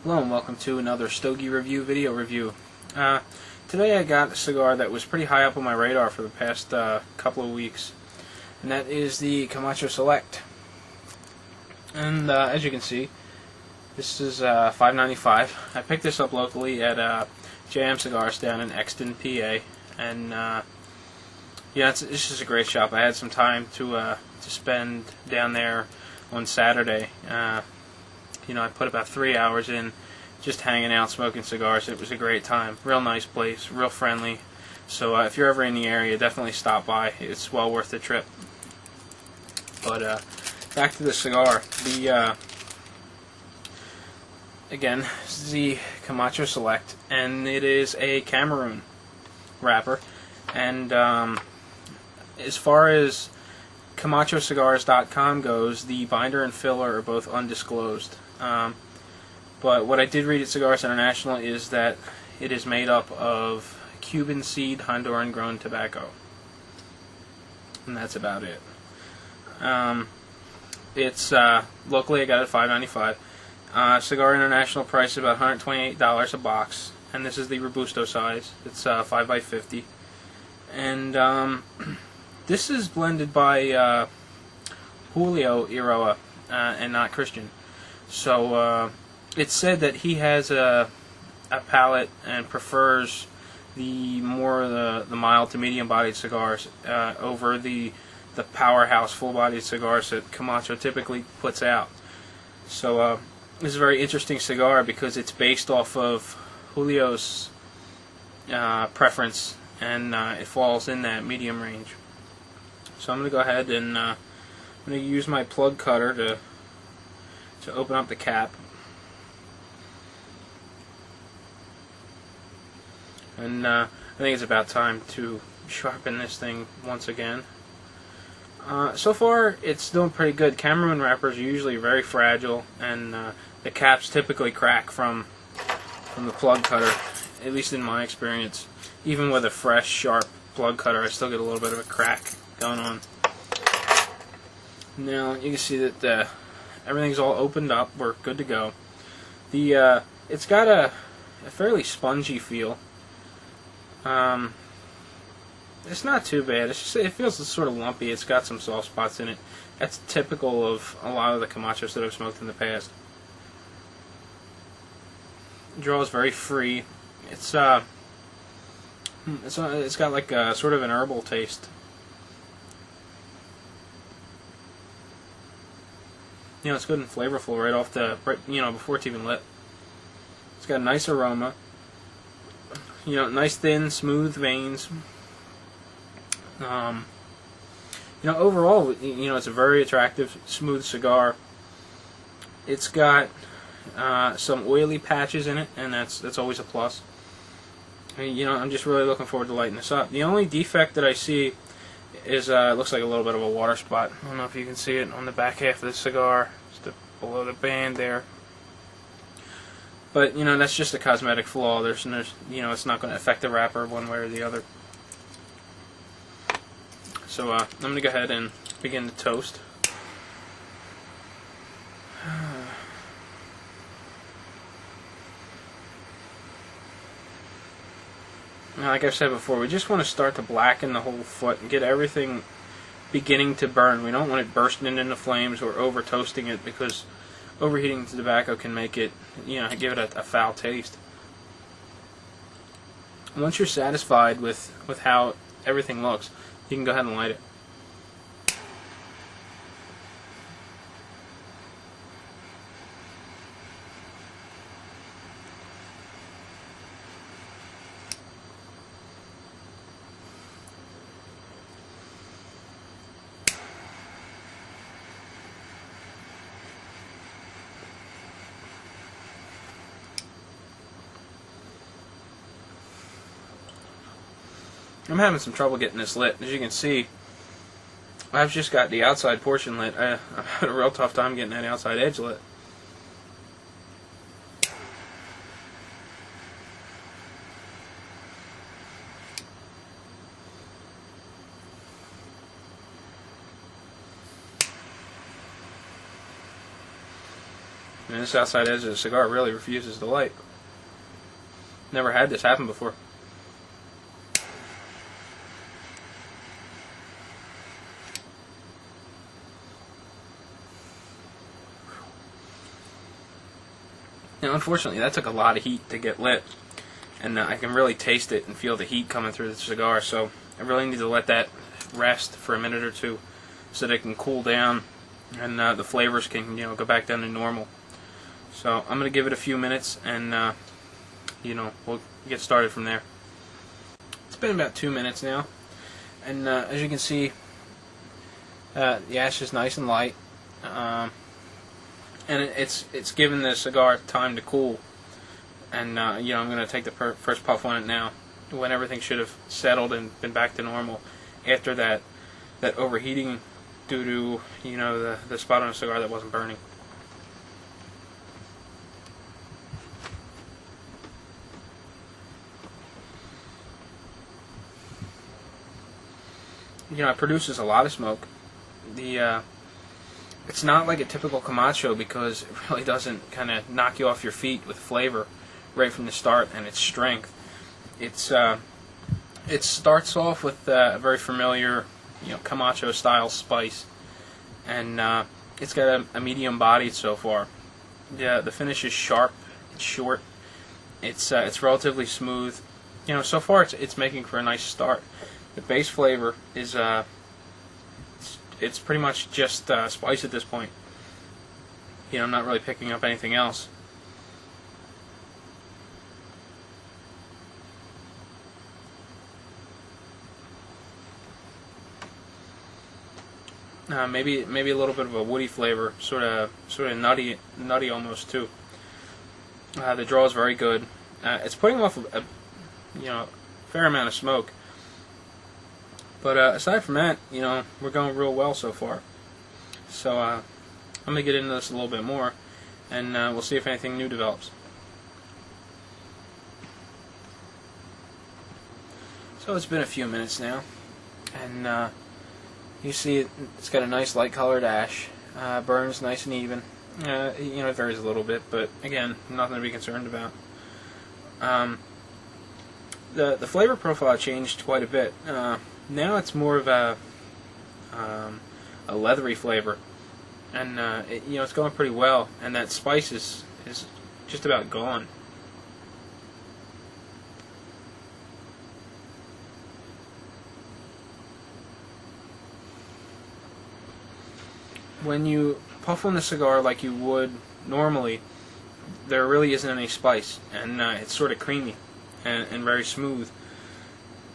Hello and welcome to another Stogie video review. Today I got a cigar that was pretty high up on my radar for the past couple of weeks, and that is the Camacho Select. And as you can see, this is $5.95. I picked this up locally at JM Cigars down in Exton, PA, and yeah, it's just a great shop. I had some time to spend down there on Saturday. I put about 3 hours in just hanging out, smoking cigars. It was a great time. Real nice place, real friendly. So if you're ever in the area, definitely stop by. It's well worth the trip. But back to the cigar. Again, this is the Camacho Select, and it is a Cameroon wrapper. And as far as CamachoCigars.com goes, the binder and filler are both undisclosed. But what I did read at Cigars International is that it is made up of Cuban seed Honduran grown tobacco. And that's about it. It's locally I got it at $5.95. Cigar International price is about $128 a box. And this is the Robusto size. It's 5x50. And this is blended by Julio Iroa and not Christian. So it's said that he has a palate and prefers the mild to medium-bodied cigars over the powerhouse full-bodied cigars that Camacho typically puts out. So this is a very interesting cigar because it's based off of Julio's preference, and it falls in that medium range. So I'm going to go ahead and I'm going to use my plug cutter to open up the cap. And I think it's about time to sharpen this thing once again. So far, it's doing pretty good. Cameroon wrappers are usually very fragile, and the caps typically crack from the plug cutter, at least in my experience. Even with a fresh, sharp plug cutter, I still get a little bit of a crack going on. Now, you can see that everything's all opened up. We're good to go. It's got a fairly spongy feel. It's not too bad. It's just, it feels sort of lumpy. It's got some soft spots in it. That's typical of a lot of the Camachos that I've smoked in the past. It draws very free. It's got like a sort of an herbal taste. It's good and flavorful right off before it's even lit. It's got a nice aroma. Nice thin, smooth veins. Overall, it's a very attractive, smooth cigar. It's got some oily patches in it, and that's always a plus. I'm just really looking forward to lighting this up. The only defect that I see is it looks like a little bit of a water spot. I don't know if you can see it on the back half of the cigar, just below the band there. But that's just a cosmetic flaw. There's it's not going to affect the wrapper one way or the other. So I'm going to go ahead and begin to toast. Like I said before, we just want to start to blacken the whole foot and get everything beginning to burn. We don't want it bursting into flames or over toasting it, because overheating the tobacco can make it, give it a foul taste. Once you're satisfied with how everything looks, you can go ahead and light it. I'm having some trouble getting this lit. As you can see, I've just got the outside portion lit. I've had a real tough time getting that outside edge lit. And this outside edge of the cigar really refuses to light. Never had this happen before. Now, unfortunately, that took a lot of heat to get lit, and I can really taste it and feel the heat coming through the cigar, so I really need to let that rest for a minute or two so that it can cool down and the flavors can, go back down to normal. So I'm going to give it a few minutes, and we'll get started from there. It's been about 2 minutes now, and as you can see, the ash is nice and light, and it's given the cigar time to cool. And I'm going to take the first puff on it now, when everything should have settled and been back to normal after that overheating due to the spot on the cigar that wasn't burning. It produces a lot of smoke. It's not like a typical Camacho because it really doesn't kind of knock you off your feet with flavor right from the start and its strength. It starts off with a very familiar, Camacho style spice, and it's got a medium body so far. The finish is sharp, it's short, it's relatively smooth. So far it's making for a nice start. The base flavor is it's pretty much just spice at this point. I'm not really picking up anything else. Maybe a little bit of a woody flavor, sort of nutty almost too. The draw is very good. It's putting off a fair amount of smoke. But aside from that, we're going real well so far. So I'm going to get into this a little bit more, and we'll see if anything new develops. So it's been a few minutes now, and you see it's got a nice light colored ash, burns nice and even. It varies a little bit, but again, nothing to be concerned about. The flavor profile changed quite a bit. Now it's more of a leathery flavor, and it's going pretty well, and that spice is just about gone. When you puff on the cigar like you would normally, there really isn't any spice, and it's sort of creamy and very smooth.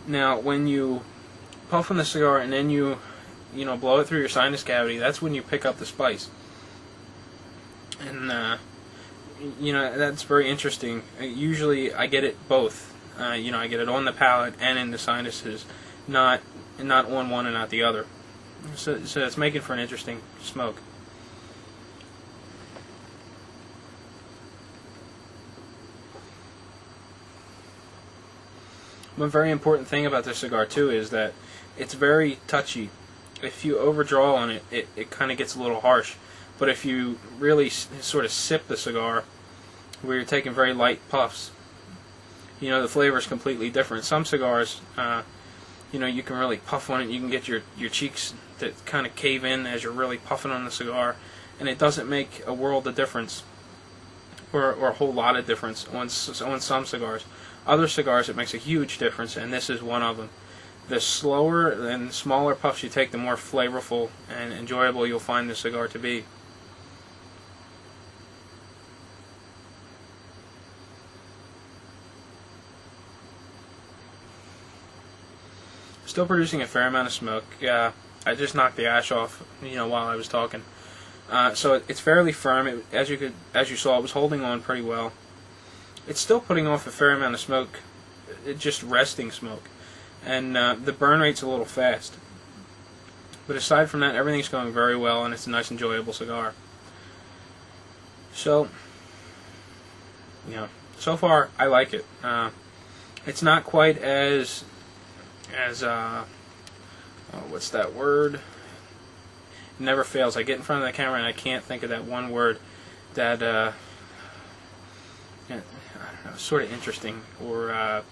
Now, when you puff on the cigar and then you blow it through your sinus cavity, that's when you pick up the spice. And that's very interesting. Usually I get it both. I get it on the palate and in the sinuses, not on one and not the other. So it's making for an interesting smoke. One very important thing about this cigar too is that it's very touchy. If you overdraw on it, it kind of gets a little harsh. But if you really sort of sip the cigar, where you're taking very light puffs, the flavor is completely different. Some cigars, you can really puff on it. You can get your cheeks that kind of cave in as you're really puffing on the cigar, and it doesn't make a world of difference, or a whole lot of difference on some cigars. Other cigars, it makes a huge difference, and this is one of them. The slower and smaller puffs you take, the more flavorful and enjoyable you'll find the cigar to be. Still producing a fair amount of smoke. I just knocked the ash off, while I was talking. So it's fairly firm. As you saw, it was holding on pretty well. It's still putting off a fair amount of smoke, just resting smoke, and the burn rate's a little fast. But aside from that, everything's going very well, and it's a nice, enjoyable cigar. So, so far I like it. It's not quite as what's that word? It never fails. I get in front of the camera and I can't think of that one word. that yeah, I don't know, sort of interesting, or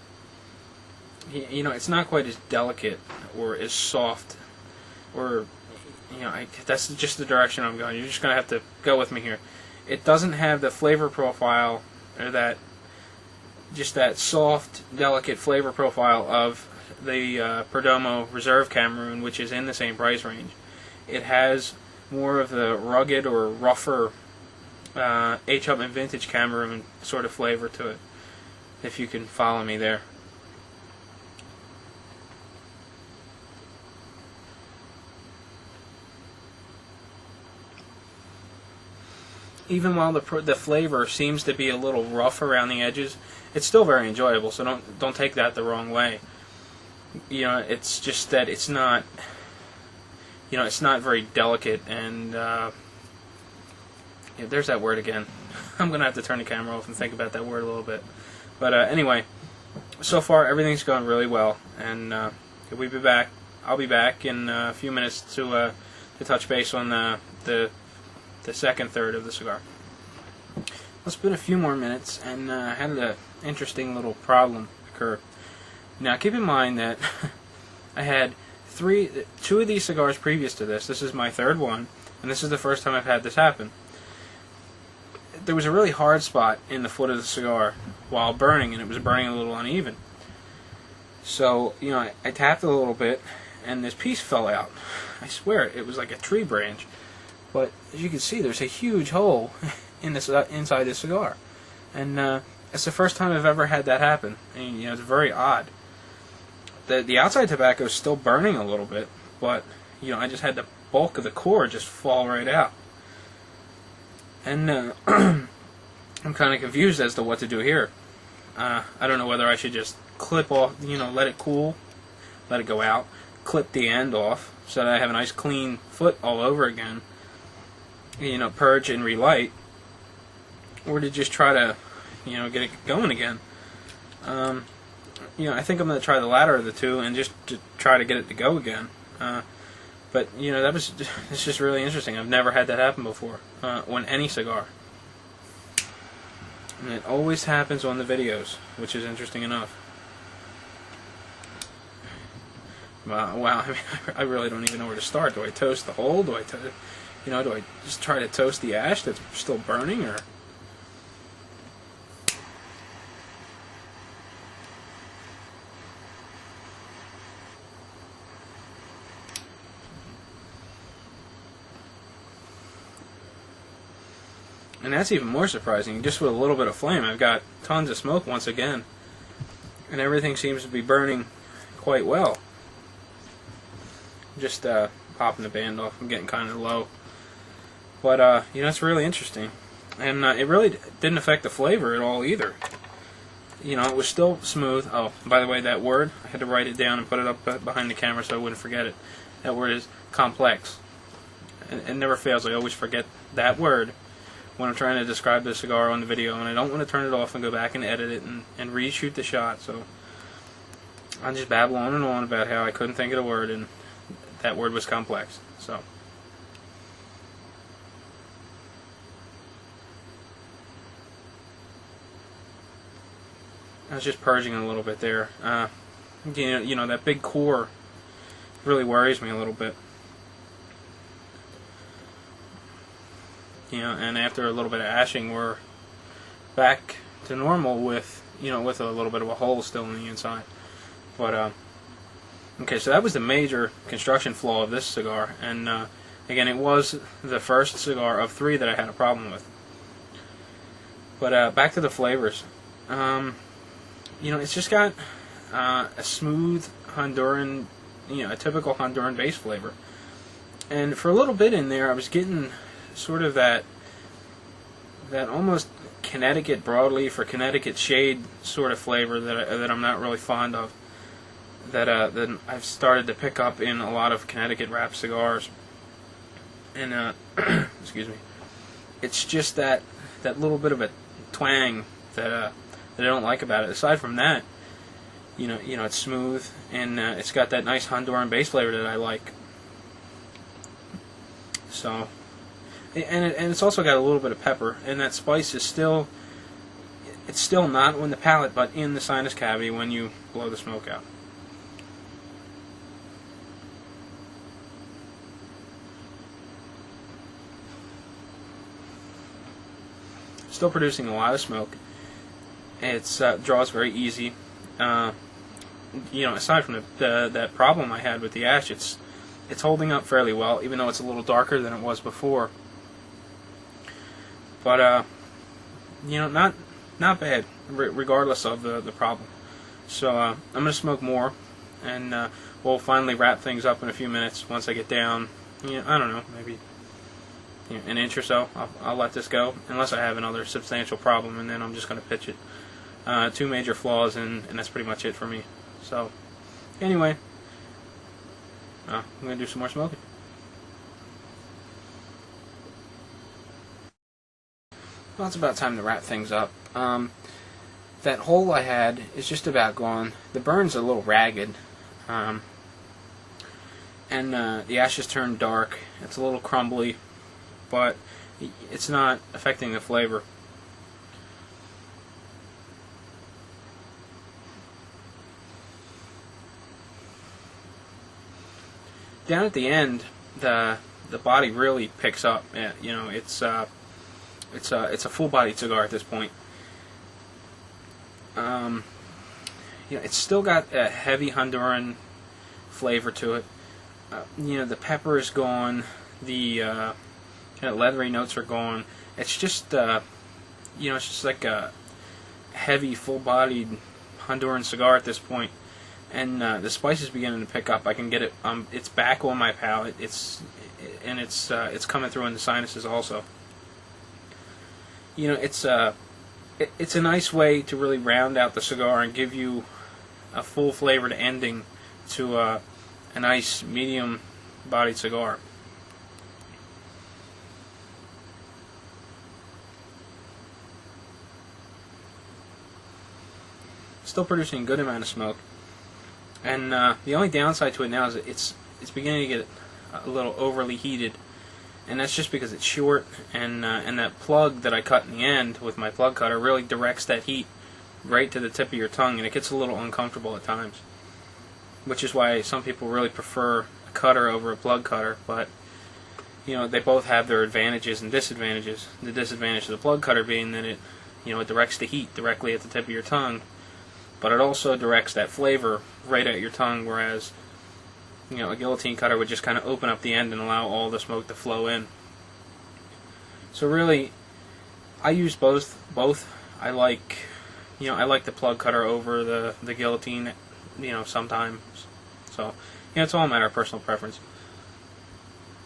it's not quite as delicate or as soft, or that's just the direction I'm going. You're just gonna have to go with me here. It doesn't have the flavor profile, or that soft, delicate flavor profile of the Perdomo Reserve Cameroon, which is in the same price range. It has more of the rugged or rougher H. Upmann Vintage Cameroon sort of flavor to it, if you can follow me there. Even while the flavor seems to be a little rough around the edges, it's still very enjoyable. So don't take that the wrong way. It's just that it's not. It's not very delicate, and there's that word again. I'm gonna have to turn the camera off and think about that word a little bit. But anyway, so far everything's going really well, and we'll be back. I'll be back in a few minutes to touch base on the second third of the cigar. It's been a few more minutes, and I had an interesting little problem occur. Now, keep in mind that I had two of these cigars previous to this. This is my third one, and this is the first time I've had this happen. There was a really hard spot in the foot of the cigar while burning, and it was burning a little uneven. So, I tapped it a little bit, and this piece fell out. I swear, it was like a tree branch. But as you can see, there's a huge hole in this inside this cigar, and it's the first time I've ever had that happen. And it's very odd. The outside tobacco is still burning a little bit, but I just had the bulk of the core just fall right out, and I'm kind of confused as to what to do here. I don't know whether I should just clip off, let it cool, let it go out, clip the end off so that I have a nice clean foot all over again. Purge and relight, or to just try to, get it going again. I think I'm going to try the latter of the two and just to try to get it to go again. But, it's just really interesting. I've never had that happen before on any cigar. And it always happens on the videos, which is interesting enough. Wow, I really don't even know where to start. Do I toast the hole? Do I just try to toast the ash that's still burning, or? And that's even more surprising. Just with a little bit of flame, I've got tons of smoke once again, and everything seems to be burning quite well. Just popping the band off. I'm getting kind of low. But, it's really interesting. And it really didn't affect the flavor at all either. It was still smooth. Oh, by the way, that word, I had to write it down and put it up behind the camera so I wouldn't forget it. That word is complex. And it never fails. I always forget that word when I'm trying to describe the cigar on the video, and I don't want to turn it off and go back and edit it and reshoot the shot. So I just babble on and on about how I couldn't think of the word, and that word was complex. So. I was just purging a little bit there. That big core really worries me a little bit. And after a little bit of ashing, we're back to normal with a little bit of a hole still in the inside. But okay, so that was the major construction flaw of this cigar, and again, it was the first cigar of 3 that I had a problem with. But back to the flavors. It's just got a smooth Honduran, a typical Honduran base flavor. And for a little bit in there, I was getting sort of that almost Connecticut broadleaf or Connecticut shade sort of flavor that I'm not really fond of. That I've started to pick up in a lot of Connecticut wrap cigars. And excuse me, it's just that little bit of a twang that I don't like about it. Aside from that, it's smooth, and it's got that nice Honduran base flavor that I like. So, and it's also got a little bit of pepper, and that spice is still, it's still not in the palate, but in the sinus cavity when you blow the smoke out. Still producing a lot of smoke. It's draws very easy. Aside from that problem I had with the ash, it's holding up fairly well, even though it's a little darker than it was before. But not bad, regardless of the problem. So I'm gonna smoke more, and we'll finally wrap things up in a few minutes. Once I get down, I don't know, maybe an inch or so, I'll let this go, unless I have another substantial problem, and then I'm just gonna pitch it. 2 major flaws, and that's pretty much it for me. So, anyway, I'm going to do some more smoking. Well, it's about time to wrap things up. That hole I had is just about gone. The burn's a little ragged, and the ashes turned dark. It's a little crumbly, but it's not affecting the flavor. Down at the end, the body really picks up. It's a full-bodied cigar at this point. It's still got a heavy Honduran flavor to it. The pepper is gone. The kind of leathery notes are gone. It's just it's just like a heavy, full-bodied Honduran cigar at this point. And the spice is beginning to pick up. I can get it. It's back on my palate. It's coming through in the sinuses also. It's a nice way to really round out the cigar and give you a full flavored ending to a nice medium-bodied cigar. Still producing a good amount of smoke. And the only downside to it now is that it's beginning to get a little overly heated, and that's just because it's short, and that plug that I cut in the end with my plug cutter really directs that heat right to the tip of your tongue, and it gets a little uncomfortable at times. Which is why some people really prefer a cutter over a plug cutter, but they both have their advantages and disadvantages. The disadvantage of the plug cutter being that it directs the heat directly at the tip of your tongue. But it also directs that flavor right at your tongue, whereas a guillotine cutter would just kind of open up the end and allow all the smoke to flow in. So really, I use both. I like the plug cutter over the guillotine, sometimes. So it's all a matter of personal preference.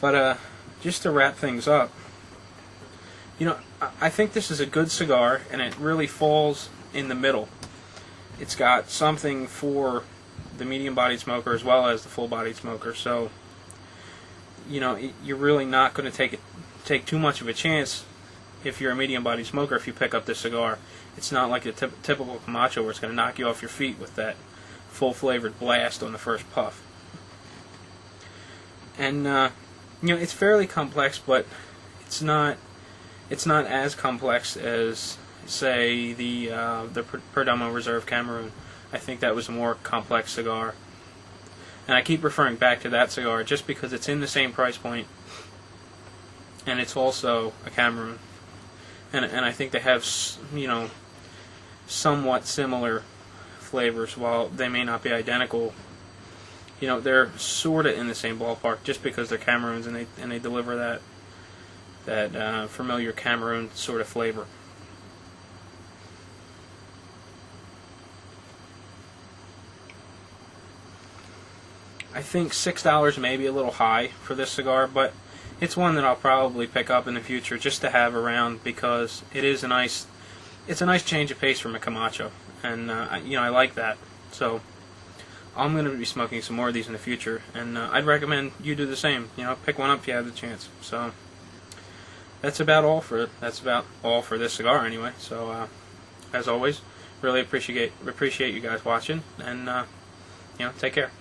But just to wrap things up, I think this is a good cigar, and it really falls in the middle. It's got something for the medium-bodied smoker as well as the full-bodied smoker. So, you're really not going to take too much of a chance if you're a medium-bodied smoker if you pick up this cigar. It's not like a typical Camacho where it's going to knock you off your feet with that full-flavored blast on the first puff. And it's fairly complex, but it's not as complex as, say, the Perdomo Reserve Cameroon. I think that was a more complex cigar, and I keep referring back to that cigar just because it's in the same price point, and it's also a Cameroon, and I think they have somewhat similar flavors. While they may not be identical, they're sort of in the same ballpark just because they're Cameroons and they deliver that familiar Cameroon sort of flavor. I think $6 may be a little high for this cigar, but it's one that I'll probably pick up in the future just to have around because it's a nice change of pace from a Camacho, and I like that. So I'm going to be smoking some more of these in the future, and I'd recommend you do the same. Pick one up if you have the chance. So that's about all for this cigar anyway. So as always, really appreciate you guys watching, and take care.